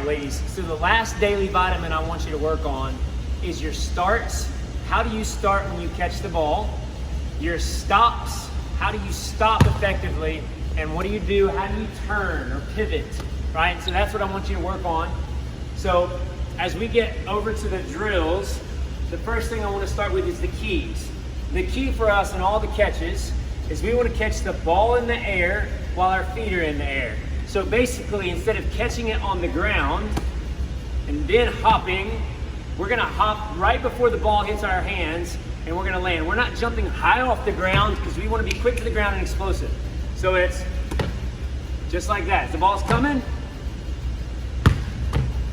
ladies, so the last daily vitamin I want you to work on is your starts. How do you start when you catch the ball? Your stops. How do you stop effectively? And what do you do? How do you turn or pivot, right? So that's what I want you to work on. So as we get over to the drills, the first thing I want to start with is the keys. The key for us in all the catches is we want to catch the ball in the air while our feet are in the air. So basically, instead of catching it on the ground and then hopping, we're going to hop right before the ball hits our hands and we're going to land. We're not jumping high off the ground because we want to be quick to the ground and explosive. So it's just like that. As the ball's coming,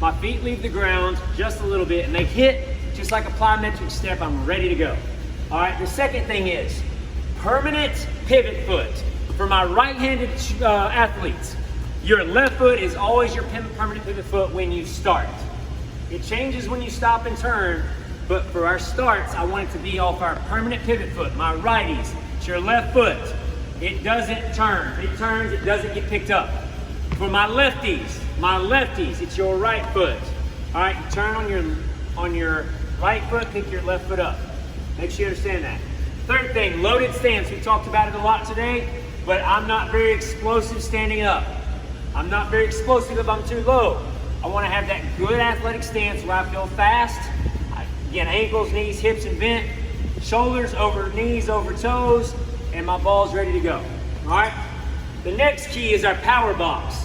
my feet leave the ground just a little bit and they hit just like a plyometric step. I'm ready to go. All right, the second thing is permanent pivot foot. For my right-handed athletes, your left foot is always your permanent pivot foot when you start. It changes when you stop and turn, but for our starts, I want it to be off our permanent pivot foot. My righties, it's your left foot. It doesn't turn. If it turns, it doesn't get picked up. For my lefties, it's your right foot. All right, you turn on your right foot, pick your left foot up. Make sure you understand that. Third thing, loaded stance. We talked about it a lot today, but I'm not very explosive standing up. I'm not very explosive if I'm too low. I want to have that good athletic stance where I feel fast. Again, ankles, knees, hips, and bent. Shoulders over knees, over toes, and my ball's ready to go. All right? The next key is our power box.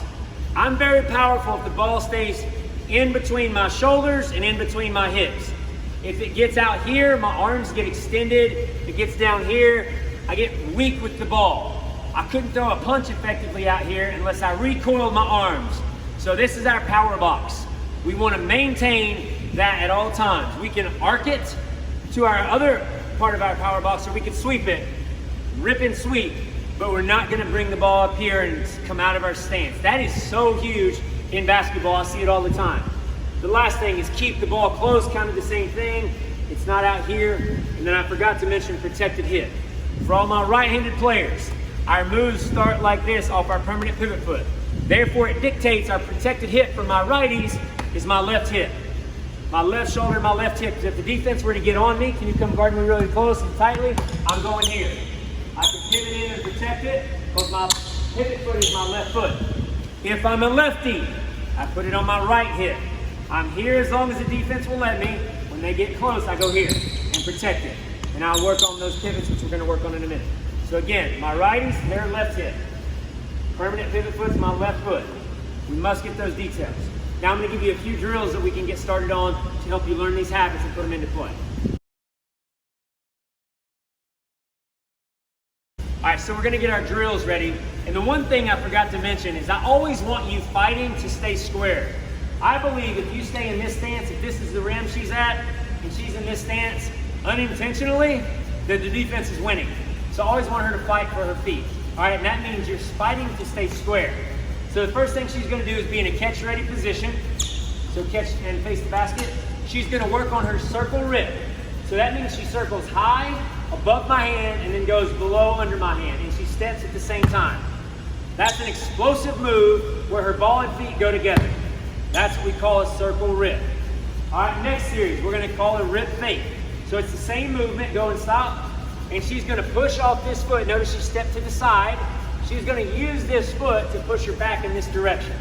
I'm very powerful if the ball stays in between my shoulders and in between my hips. If it gets out here, my arms get extended. If it gets down here, I get weak with the ball. I couldn't throw a punch effectively out here unless I recoiled my arms. So this is our power box. We want to maintain that at all times. We can arc it to our other part of our power box, or we can sweep it, rip and sweep, but we're not going to bring the ball up here and come out of our stance. That is so huge in basketball. I see it all the time. The last thing is keep the ball close, kind of the same thing. It's not out here. And then I forgot to mention protected hip. For all my right-handed players, our moves start like this off our permanent pivot foot. Therefore, it dictates our protected hip for my righties is my left hip. My left shoulder, my left hip. If the defense were to get on me, can you come guard me really close and tightly? I'm going here. I can pivot in and protect it because my pivot foot is my left foot. If I'm a lefty, I put it on my right hip. I'm here as long as the defense will let me. When they get close, I go here and protect it. And I'll work on those pivots, which we're going to work on in a minute. So again, my righties, their left hip. Permanent pivot foot's my left foot. We must get those details. Now I'm going to give you a few drills that we can get started on to help you learn these habits and put them into play. All right, so we're going to get our drills ready. And the one thing I forgot to mention is I always want you fighting to stay square. I believe if you stay in this stance, if this is the rim she's at, and she's in this stance unintentionally, then the defense is winning. So I always want her to fight for her feet. All right, and that means you're fighting to stay square. So the first thing she's going to do is be in a catch-ready position. So catch and face the basket. She's going to work on her circle rip. So that means she circles high, above my hand, and then goes below under my hand. And she steps at the same time. That's an explosive move where her ball and feet go together. That's what we call a circle rip. All right, next series, we're going to call it rip fake. So it's the same movement, go and stop. And she's going to push off this foot. Notice she stepped to the side. She's going to use this foot to push her back in this direction.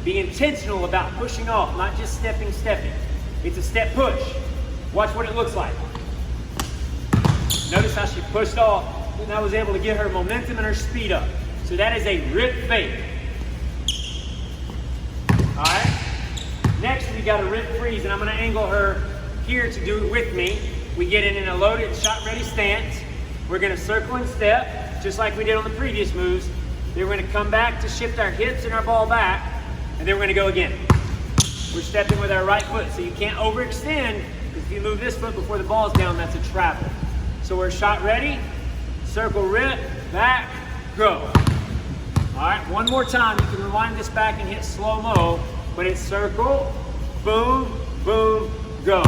Be intentional about pushing off, not just stepping. It's a step push. Watch what it looks like. Notice how she pushed off, and I was able to get her momentum and her speed up. So that is a rip fake. All right. Next, we got a rip freeze, and I'm going to angle her here to do it with me. We get in a loaded shot-ready stance. We're going to circle and step, just like we did on the previous moves. Then we're going to come back to shift our hips and our ball back, and then we're going to go again. We're stepping with our right foot, so you can't overextend, because if you move this foot before the ball's down, that's a travel. So we're shot ready, circle rip, back, go. All right, one more time. You can rewind this back and hit slow-mo, but it's circle, boom, boom, go.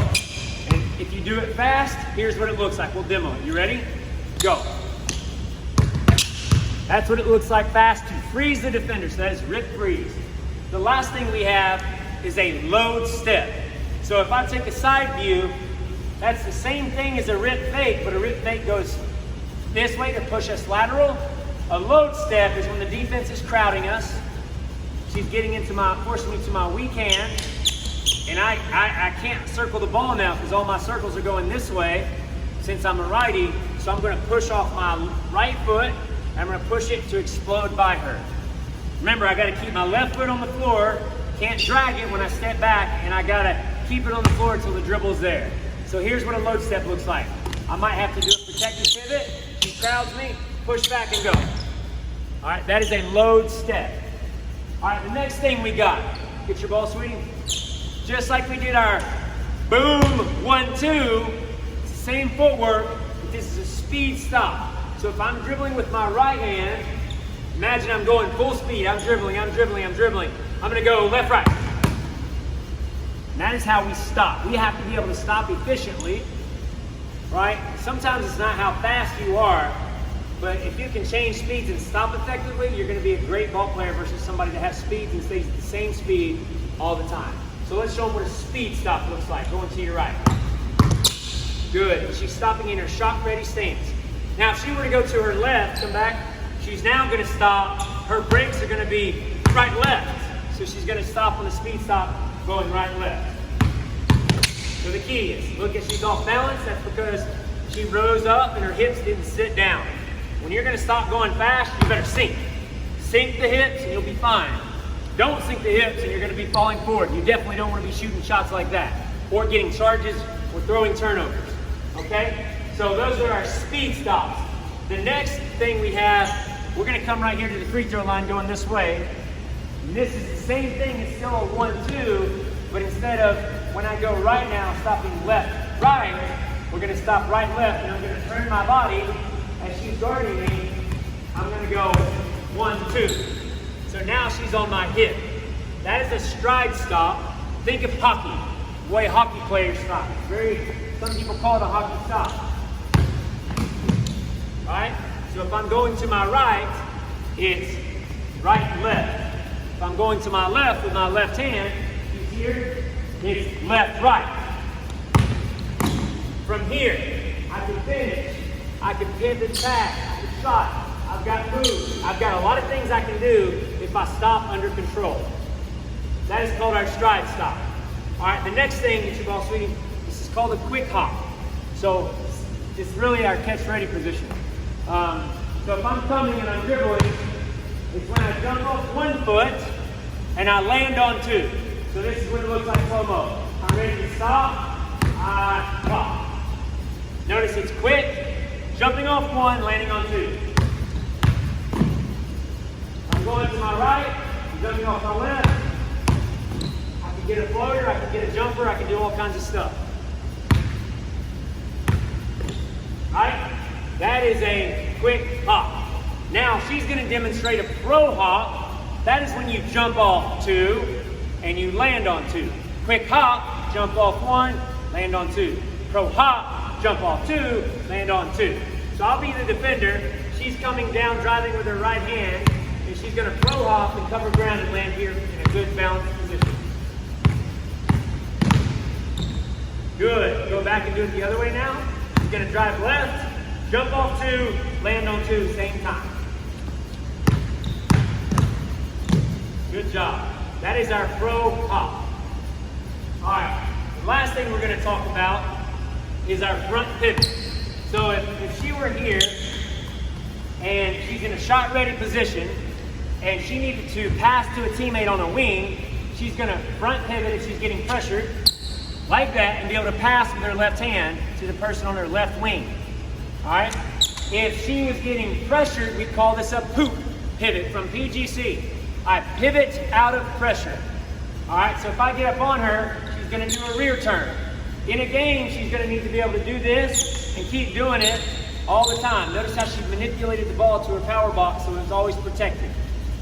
And if you do it fast, here's what it looks like. We'll demo it. You ready? Go. That's what it looks like fast to freeze the defender. So that is rip freeze. The last thing we have is a load step. So if I take a side view, that's the same thing as a rip fake, but a rip fake goes this way to push us lateral. A load step is when the defense is crowding us. She's getting into forcing me to my weak hand, and I can't circle the ball now because all my circles are going this way since I'm a righty. So I'm going to push off my right foot. I'm going to push it to explode by her. Remember, I got to keep my left foot on the floor, can't drag it when I step back, and I got to keep it on the floor until the dribble's there. So here's what a load step looks like. I might have to do a protected pivot. She crowds me, push back and go. All right, that is a load step. All right, the next thing we got, get your ball, sweetie. Just like we did our boom, 1-2, it's the same footwork, but this is a speed stop. So if I'm dribbling with my right hand, imagine I'm going full speed. I'm dribbling. I'm going to go left, right. And that is how we stop. We have to be able to stop efficiently, right? Sometimes it's not how fast you are, but if you can change speeds and stop effectively, you're going to be a great ball player versus somebody that has speeds and stays at the same speed all the time. So let's show them what a speed stop looks like. Going to your right. Good. She's stopping in her shot-ready stance. Now, if she were to go to her left, come back, she's now going to stop. Her brakes are going to be right-left. So she's going to stop on the speed stop, going right-left. So the key is, look at she's off balance. That's because she rose up and her hips didn't sit down. When you're going to stop going fast, you better sink. Sink the hips and you'll be fine. Don't sink the hips and you're going to be falling forward. You definitely don't want to be shooting shots like that, or getting charges, or throwing turnovers. Okay? So those are our speed stops. The next thing we have, we're going to come right here to the free throw line going this way. And this is the same thing, it's still a 1-2, but instead of when I go right now, stopping left, right, we're going to stop right, left, and I'm going to turn my body as she's guarding me. I'm going to go 1-2. So now she's on my hip. That is a stride stop. Think of hockey, the way hockey players stop. Some people call it a hockey stop. All right? So if I'm going to my right, it's right, left. If I'm going to my left with my left hand, you here, it's left, right. From here, I can finish. I can pivot back. I can shot. I've got moves. I've got a lot of things I can do if I stop under control. That is called our stride stop. All right, the next thing, get your ball, sweetie. This is called a quick hop. So it's really our catch-ready position. So if I'm coming and I'm dribbling, it's when I jump off one foot and I land on two. So this is what it looks like slow-mo. I'm ready to stop, I pop. Notice it's quick, jumping off one, landing on two. I'm going to my right, I'm jumping off my left. I can get a floater, I can get a jumper, I can do all kinds of stuff. Right? That is a quick hop. Now she's going to demonstrate a pro hop. That is when you jump off two and you land on two. Quick hop, jump off one, land on two. Pro hop, jump off two, land on two. So I'll be the defender. She's coming down, driving with her right hand, and she's going to pro hop and cover ground and land here in a good balanced position. Good. Go back and do it the other way now. She's going to drive left, jump off two, land on two, same time. Good job. That is our pro hop. All right. The last thing we're going to talk about is our front pivot. So if she were here and she's in a shot ready position and she needed to pass to a teammate on a wing, she's going to front pivot if she's getting pressured like that and be able to pass with her left hand to the person on her left wing. All right. If she was getting pressured, we'd call this a poop pivot from PGC. I pivot out of pressure. All right. So if I get up on her, she's going to do a rear turn. In a game, she's going to need to be able to do this and keep doing it all the time. Notice how she manipulated the ball to her power box so it was always protected.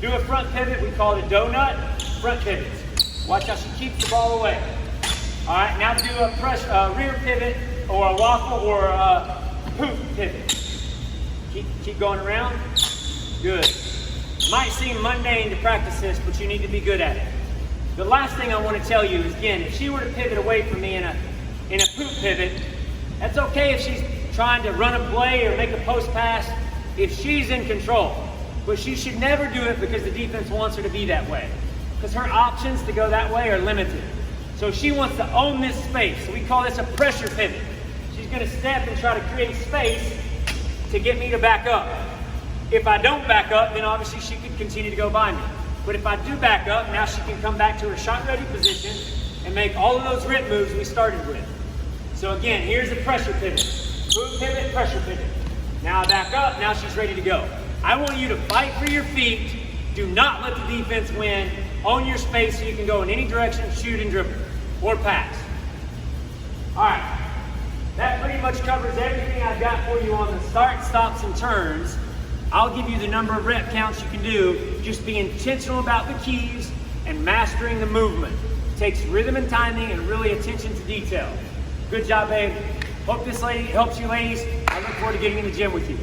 Do a front pivot. We call it a donut front pivot. Watch how she keeps the ball away. All right. Now do a rear pivot or a waffle or a poop pivot. Keep going around. Good. Might seem mundane to practice this, but you need to be good at it. The last thing I want to tell you is, again, if she were to pivot away from me in a poop pivot, that's okay if she's trying to run a play or make a post pass if she's in control. But she should never do it because the defense wants her to be that way. Because her options to go that way are limited. So she wants to own this space. So we call this a pressure pivot. She's going to step and try to create space to get me to back up. If I don't back up, then obviously she could continue to go by me. But if I do back up, now she can come back to her shot ready position and make all of those rip moves we started with. So again, here's a pressure pivot. Move pivot, pressure pivot. Now I back up, now she's ready to go. I want you to fight for your feet. Do not let the defense win. Own your space so you can go in any direction, shoot and dribble, or pass. All right, that pretty much covers everything I've got for you on the start, stops, and turns. I'll give you the number of rep counts you can do. Just be intentional about the keys and mastering the movement. It takes rhythm and timing and really attention to detail. Good job, babe. Hope this helps you ladies. I look forward to getting in the gym with you.